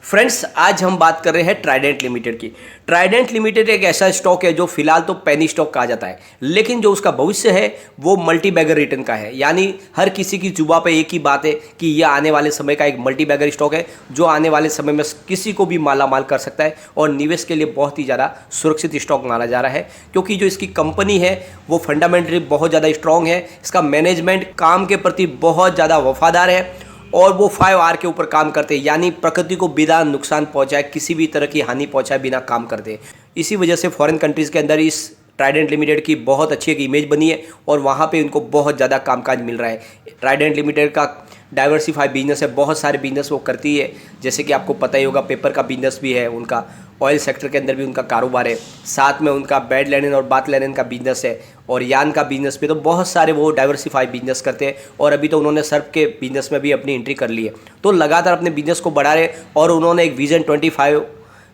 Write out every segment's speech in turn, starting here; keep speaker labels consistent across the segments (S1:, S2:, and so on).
S1: Friends, आज हम बात कर रहे हैं ट्राइडेंट लिमिटेड की। ट्राइडेंट लिमिटेड एक ऐसा स्टॉक है जो फिलहाल तो पेनी स्टॉक कहा जाता है, लेकिन जो उसका भविष्य है वो मल्टी बैगर रिटर्न का है। यानी हर किसी की जुबान पे एक ही बात है कि यह आने वाले समय का एक मल्टी बैगर स्टॉक है जो आने वाले समय में किसी को भी माला माल कर सकता है और निवेश के लिए बहुत ही ज़्यादा सुरक्षित स्टॉक माना जा रहा है, क्योंकि जो इसकी कंपनी है वो फंडामेंटली बहुत ज़्यादा स्ट्रॉन्ग है। इसका मैनेजमेंट काम के प्रति बहुत ज़्यादा वफादार है और वो 5R के ऊपर काम करते हैं, यानी प्रकृति को बिना नुकसान पहुंचाए, किसी भी तरह की हानि पहुंचाए बिना काम करते हैं। इसी वजह से फॉरेन कंट्रीज़ के अंदर इस ट्राइडेंट लिमिटेड की बहुत अच्छी एक इमेज बनी है और वहाँ पे उनको बहुत ज़्यादा कामकाज मिल रहा है। ट्राइडेंट लिमिटेड का डाइवर्सिफाई बिजनेस है, बहुत सारे बिजनेस वो करती है, जैसे कि आपको पता ही होगा पेपर का बिजनेस भी है उनका, ऑयल सेक्टर के अंदर भी उनका कारोबार है, साथ में उनका बेड लिनन और बाथ लिनन का बिजनेस है और यान का बिजनेस भी। तो बहुत सारे वो डाइवर्सिफाई बिजनेस करते हैं और अभी तो उन्होंने सर्फ के बिजनेस में भी अपनी एंट्री कर ली है। तो लगातार अपने बिजनेस को बढ़ा रहे और उन्होंने एक विजन 25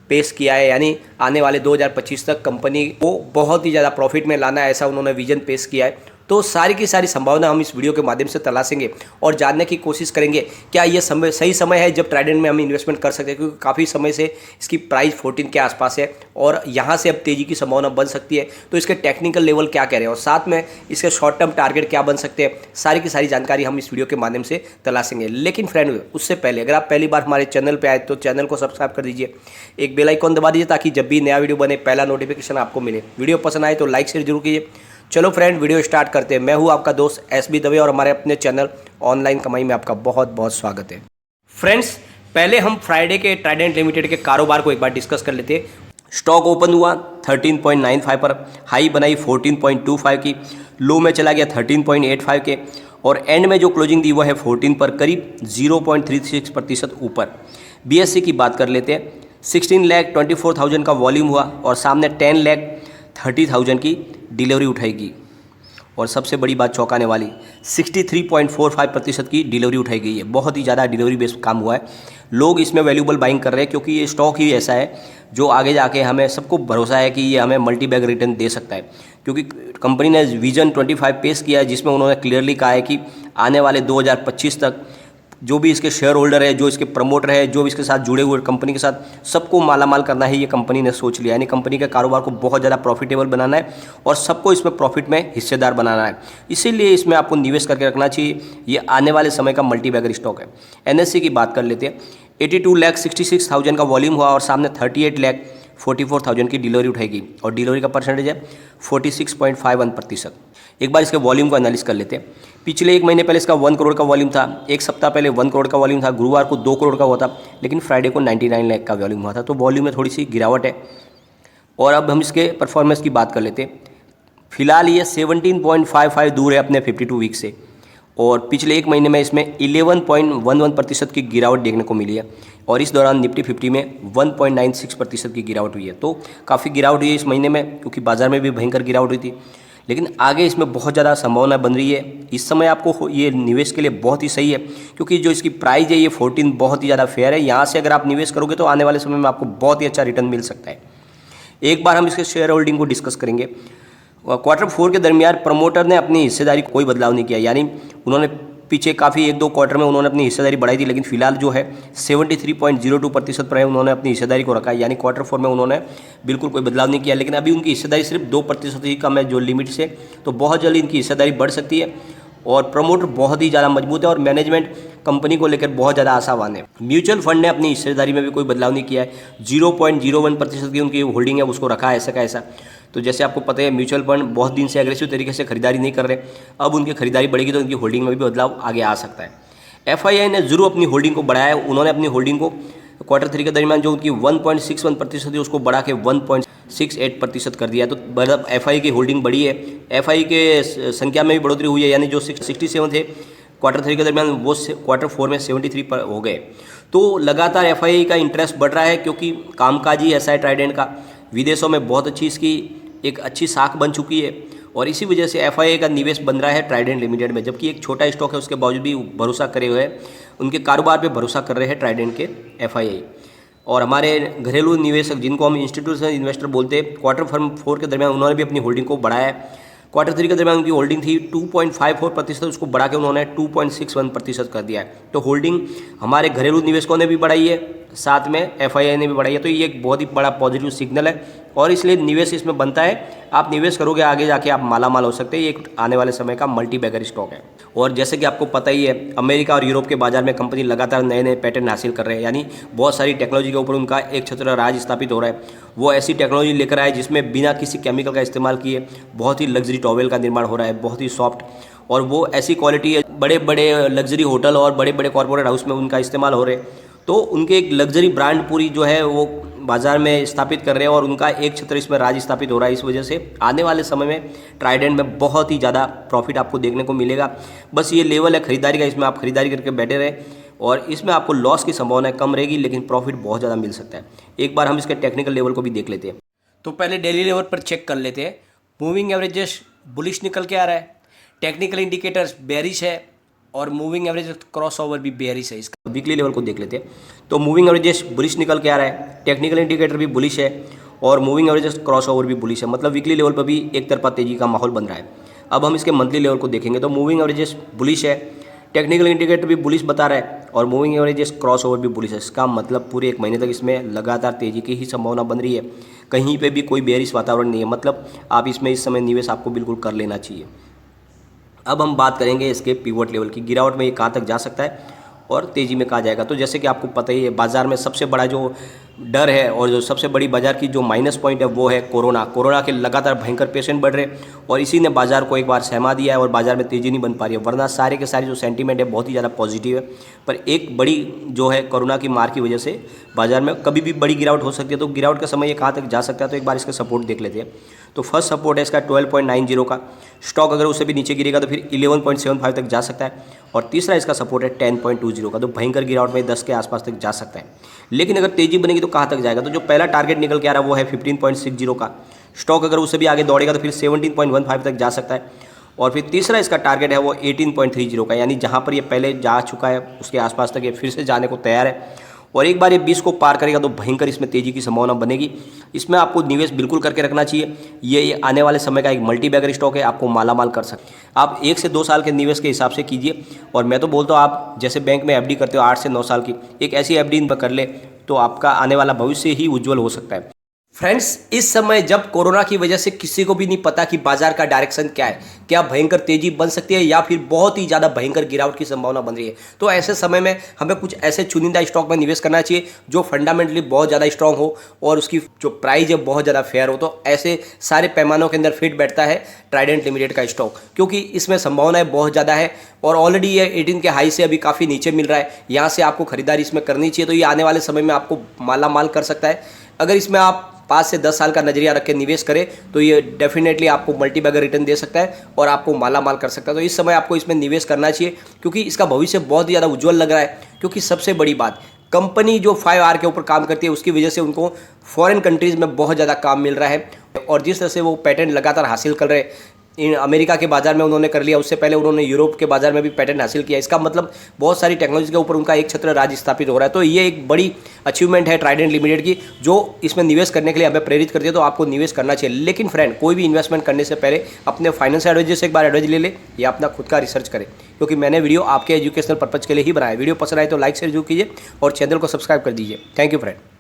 S1: पेश किया है, यानी आने वाले 2025 तक कंपनी को बहुत ही ज़्यादा प्रॉफिट में लाना है, ऐसा उन्होंने विजन पेश किया है। तो सारी की सारी संभावना हम इस वीडियो के माध्यम से तलाशेंगे और जानने की कोशिश करेंगे क्या ये सही समय है जब ट्राइडेंट में हम इन्वेस्टमेंट कर सकते हैं, क्योंकि काफ़ी समय से इसकी प्राइस 14 के आसपास है और यहाँ से अब तेज़ी की संभावना बन सकती है। तो इसके टेक्निकल लेवल क्या कह रहे हैं और साथ में इसके शॉर्ट टर्म टारगेट क्या बन सकते हैं, सारी की सारी जानकारी हम इस वीडियो के माध्यम से तलाशेंगे। लेकिन फ्रेंड, उससे पहले अगर आप पहली बार हमारे चैनल पर आए तो चैनल को सब्सक्राइब कर दीजिए, एक बेल आइकॉन दबा दीजिए ताकि जब भी नया वीडियो बने पहला नोटिफिकेशन आपको मिले। वीडियो पसंद आए तो लाइक शेयर जरूर कीजिए। चलो फ्रेंड, वीडियो स्टार्ट करते हैं। मैं हूं आपका दोस्त SB दवे और हमारे अपने चैनल ऑनलाइन कमाई में आपका बहुत बहुत स्वागत है। फ्रेंड्स, पहले हम फ्राइडे के ट्राइडेंट लिमिटेड के कारोबार को एक बार डिस्कस कर लेते हैं। स्टॉक ओपन हुआ 13.95 पर, हाई बनाई 14.25 की, लो में चला गया 13.85 के और एंड में जो क्लोजिंग दी वो है 14 पर, करीब 0.36% ऊपर। BSE की बात कर लेते हैं। 16,24,000 का वॉल्यूम हुआ और सामने 10,30,000 की डिलीवरी उठाएगी और सबसे बड़ी बात चौंकाने वाली 63.45% की डिलीवरी उठाई गई है। बहुत ही ज़्यादा डिलीवरी बेस्ड काम हुआ है। लोग इसमें वैल्यूबल बाइंग कर रहे हैं क्योंकि ये स्टॉक ही ऐसा है जो आगे जाके हमें सबको भरोसा है कि ये हमें मल्टी बैग रिटर्न दे सकता है, क्योंकि कंपनी ने विजन 25 पेश किया है जिसमें उन्होंने क्लियरली कहा है कि आने वाले 2025 तक जो भी इसके शेयर होल्डर है, जो इसके प्रमोटर है, जो इसके साथ जुड़े हुए कंपनी के साथ सबको मालामाल करना है, ये कंपनी ने सोच लिया। यानी कंपनी के कारोबार को बहुत ज़्यादा प्रॉफिटेबल बनाना है और सबको इसमें प्रॉफिट में हिस्सेदार बनाना है। इसीलिए इसमें आपको निवेश करके रखना चाहिए। ये आने वाले समय का मल्टी बैगर स्टॉक है। NSE की बात कर लेते हैं। 82,66,000 का वॉल्यूम हुआ और सामने 38,44,000 की डिलीवरी उठाएगी और डिलीवरी का परसेंटेज है 46.51%। एक बार इसके वॉल्यूम को एनालिस कर लेते हैं। पिछले एक महीने पहले इसका 1 करोड़ का वॉल्यूम था, एक सप्ताह पहले 1 करोड़ का वॉल्यूम था, गुरुवार को 2 करोड़ का हुआ था, लेकिन फ्राइडे को 99 लाख का वॉल्यूम हुआ था। तो वॉल्यूम में थोड़ी सी गिरावट है। और अब हम इसके परफॉर्मेंस की बात कर लेते हैं। फिलहाल ये 17.55 दूर है अपने 52 वीक से और पिछले एक महीने में इसमें 11.11% की गिरावट देखने को मिली है और इस दौरान निफ्टी 50 में 1.96% की गिरावट हुई है। तो काफ़ी गिरावट हुई है इस महीने में, क्योंकि बाजार में भी भयंकर गिरावट हुई थी, लेकिन आगे इसमें बहुत ज़्यादा संभावना बन रही है। इस समय आपको ये निवेश के लिए बहुत ही सही है, क्योंकि जो इसकी प्राइस है ये 14 बहुत ही ज़्यादा फेयर है। यहाँ से अगर आप निवेश करोगे तो आने वाले समय में आपको बहुत ही अच्छा रिटर्न मिल सकता है। एक बार हम इसके शेयर होल्डिंग को डिस्कस करेंगे। Q4 के दरमियान प्रमोटर ने अपनी हिस्सेदारी कोई बदलाव नहीं किया, यानी उन्होंने पीछे काफ़ी 1-2 क्वार्टर में उन्होंने अपनी हिस्सेदारी बढ़ाई थी, लेकिन फिलहाल जो है 73.02% पर है उन्होंने अपनी हिस्सेदारी को रखा है। यानी Q4 में उन्होंने बिल्कुल कोई बदलाव नहीं किया, लेकिन अभी उनकी हिस्सेदारी सिर्फ 2% ही कम है जो लिमिट से। तो बहुत जल्दी इनकी हिस्सेदारी बढ़ सकती है और प्रमोटर बहुत ही ज़्यादा मजबूत है और मैनेजमेंट कंपनी को लेकर बहुत ज़्यादा आशावान है। म्यूचुअल फंड ने अपनी हिस्सेदारी में भी कोई बदलाव नहीं किया है, 0.01% की उनकी होल्डिंग है, उसको रखा है ऐसा का ऐसा। तो जैसे आपको पता है म्यूचुअल फंड बहुत दिन से एग्रेसिव तरीके से खरीदारी नहीं कर रहे, अब उनकी खरीदारी बढ़ेगी तो उनकी होल्डिंग में भी बदलाव आगे आ सकता है। FII ने जरूर अपनी होल्डिंग को बढ़ाया है। उन्होंने अपनी होल्डिंग को Q3 के दरमियान जो उनकी 1.61% थी उसको बढ़ा के 1.68% कर दिया। तो मतलब FII की होल्डिंग बढ़ी है, FII के संख्या में भी बढ़ोतरी हुई है, यानी जो 67 थे Q3 के दरमियान वो Q4 में 73 पर हो गए। तो लगातार FII का इंटरेस्ट बढ़ रहा है, क्योंकि कामकाज ही ऐसा है ट्राइडेंट का। विदेशों में बहुत अच्छी इसकी एक अच्छी साख बन चुकी है और इसी वजह से FII का निवेश बन रहा है ट्राइडेंट लिमिटेड में। जबकि एक छोटा स्टॉक है, उसके बावजूद भी भरोसा करे हुए हैं, उनके कारोबार पे भरोसा कर रहे हैं ट्राइडेंट के FII। और हमारे घरेलू निवेशक जिनको हम इंस्टीट्यूशनल इन्वेस्टर बोलते हैं, Q4 के दरमियान उन्होंने भी अपनी होल्डिंग को बढ़ाया है। Q3 के दरमियान उनकी होल्डिंग थी 2.54%, उसको बढ़ा के उन्होंने 2.61% कर दिया है। तो होल्डिंग हमारे घरेलू निवेशकों ने भी बढ़ाई है, साथ में FII ने भी बढ़ाई है। तो ये एक बहुत ही बड़ा पॉजिटिव सिग्नल है और इसलिए निवेश इसमें बनता है। आप निवेश करोगे आगे जाके आप मालामाल हो सकते हैं। ये एक आने वाले समय का मल्टी बैगर स्टॉक है। और जैसे कि आपको पता ही है, अमेरिका और यूरोप के बाजार में कंपनी लगातार नए नए पैटर्न हासिल कर रहे हैं, यानी बहुत सारी टेक्नोलॉजी के ऊपर उनका एक छत्र राज स्थापित हो रहा है। वो ऐसी टेक्नोलॉजी लेकर आए जिसमें बिना किसी केमिकल का इस्तेमाल किए बहुत ही लग्जरी टॉवेल का निर्माण हो रहा है, बहुत ही सॉफ्ट, और वो ऐसी क्वालिटी है बड़े बड़े लग्जरी होटल और बड़े बड़े कॉर्पोरेट हाउस में उनका इस्तेमाल हो रहे हैं। तो उनके एक लग्जरी ब्रांड पूरी जो है वो बाज़ार में स्थापित कर रहे हैं और उनका एक छत्र इसमें राज स्थापित हो रहा है। इस वजह से आने वाले समय में ट्राइडेंट में बहुत ही ज़्यादा प्रॉफिट आपको देखने को मिलेगा। बस ये लेवल है खरीदारी का, इसमें आप खरीदारी करके बैठे रहे और इसमें आपको लॉस की संभावना कम रहेगी, लेकिन प्रॉफिट बहुत ज़्यादा मिल सकता है। एक बार हम इसके टेक्निकल लेवल को भी देख लेते हैं। तो पहले डेली लेवल पर चेक कर लेते हैं। मूविंग एवरेजेस बुलिश निकल के आ रहा है, टेक्निकल इंडिकेटर्स बेरिश है और मूविंग एवरेज क्रॉस ओवर भी बेरिश है। इसका वीकली लेवल को देख लेते हैं। तो मूविंग एवरेजेस बुलिश निकल के आ रहा है, टेक्निकल इंडिकेटर भी बुलिश है और मूविंग एवरेजेस क्रॉस ओवर भी बुलिश है, मतलब वीकली लेवल पर भी एक तरफा तेजी का माहौल बन रहा है। अब हम इसके मंथली लेवल को देखेंगे तो मूविंग एवरेजेस बुलिश है, टेक्निकल इंडिकेटर भी बुलिश बता रहा है और मूविंग एवरेजेस क्रॉस ओवर भी बुलिश है। इसका मतलब पूरे एक महीने तक इसमें लगातार तेजी की ही संभावना बन रही है, कहीं पे भी कोई बेरिश वातावरण नहीं है। मतलब आप इसमें इस समय निवेश आपको बिल्कुल कर लेना चाहिए। अब हम बात करेंगे इसके पिवट लेवल की, गिरावट में ये कहाँ तक जा सकता है और तेज़ी में कहाँ जाएगा। तो जैसे कि आपको पता ही है, बाज़ार में सबसे बड़ा जो डर है और जो सबसे बड़ी बाज़ार की जो माइनस पॉइंट है वो है कोरोना के लगातार भयंकर पेशेंट बढ़ रहे और इसी ने बाज़ार को एक बार सहमा दिया है और बाज़ार में तेज़ी नहीं बन पा रही है। वरना सारे के सारे जो सेंटीमेंट है बहुत ही ज़्यादा पॉजिटिव है, पर एक बड़ी जो है कोरोना की मार की वजह से बाज़ार में कभी भी बड़ी गिरावट हो सकती है। तो गिरावट का समय ये कहाँ तक जा सकता है, तो एक बार इसका सपोर्ट देख लेते हैं। तो फर्स्ट सपोर्ट है इसका 12.90 का, स्टॉक अगर उससे भी नीचे गिरेगा तो फिर 11.75 तक जा सकता है। और तीसरा इसका सपोर्ट है 10.20 का, तो भयंकर गिरावट में 10 के आसपास तक जा सकता है। लेकिन अगर तेज़ी बनेगी तो कहाँ तक जाएगा, तो जो पहला टारगेट निकल के आ रहा है वो है 15.60 का, स्टॉक अगर उससे भी आगे दौड़ेगा तो फिर 17.15 तक जा सकता है। और फिर तीसरा इसका टारगेट है वो 18.30 का, यानी जहाँ पर ये पहले जा चुका है उसके आसपास तक ये फिर से जाने को तैयार है। और एक बार ये 20 को पार करेगा तो भयंकर इसमें तेज़ी की संभावना बनेगी। इसमें आपको निवेश बिल्कुल करके रखना चाहिए। ये आने वाले समय का एक मल्टी बैगर स्टॉक है, आपको मालामाल कर सकते हैं। आप 1 से 2 साल के निवेश के हिसाब से कीजिए, और मैं तो बोलता हूँ आप जैसे बैंक में FD करते हो 8 से 9 साल की, एक ऐसी FD कर ले तो आपका आने वाला भविष्य ही उज्जवल हो सकता है। फ्रेंड्स, इस समय जब कोरोना की वजह से किसी को भी नहीं पता कि बाजार का डायरेक्शन क्या है, क्या भयंकर तेजी बन सकती है या फिर बहुत ही ज़्यादा भयंकर गिरावट की संभावना बन रही है, तो ऐसे समय में हमें कुछ ऐसे चुनिंदा स्टॉक में निवेश करना चाहिए जो फंडामेंटली बहुत ज़्यादा स्ट्रांग हो और उसकी जो प्राइस है बहुत ज़्यादा फेयर हो। तो ऐसे सारे पैमानों के अंदर फिट बैठता है ट्राइडेंट लिमिटेड का स्टॉक, क्योंकि इसमें संभावनाएं बहुत ज़्यादा है और ऑलरेडी ये 18 के हाई से अभी काफ़ी नीचे मिल रहा है। यहाँ से आपको खरीदारी इसमें करनी चाहिए, तो ये आने वाले समय में आपको मालामाल कर सकता है। अगर इसमें आप 5 से 10 साल का नजरिया रख के निवेश करें तो ये डेफिनेटली आपको मल्टी बैगर रिटर्न दे सकता है और आपको मालामाल कर सकता है। तो इस समय आपको इसमें निवेश करना चाहिए क्योंकि इसका भविष्य बहुत ही ज़्यादा उज्जवल लग रहा है। क्योंकि सबसे बड़ी बात, कंपनी जो 5R के ऊपर काम करती है उसकी वजह से उनको फॉरेन कंट्रीज़ में बहुत ज़्यादा काम मिल रहा है और जिस तरह से वो पैटेंट लगातार हासिल कर रहे हैं, इन अमेरिका के बाज़ार में उन्होंने कर लिया, उससे पहले उन्होंने यूरोप के बाज़ार में भी पैटेंट हासिल किया। इसका मतलब बहुत सारी टेक्नोलॉजी के ऊपर उनका एक छत्र राज स्थापित हो रहा है। तो ये एक बड़ी अचीवमेंट है ट्राइडेंट लिमिटेड की, जो इसमें निवेश करने के लिए हमें प्रेरित करती है। तो आपको निवेश करना चाहिए, लेकिन फ्रेंड कोई भी इन्वेस्टमेंट करने से पहले अपने फाइनेंशियल एडवाइजर से एक बार एडवाइस ले ले या अपना खुद का रिसर्च करें, क्योंकि मैंने वीडियो आपके एजुकेशनल पर्पज़ के लिए ही बनाया। वीडियो पसंद आए तो लाइक शेयर जरूर कीजिए और चैनल को सब्सक्राइब कर दीजिए। Thank you friend.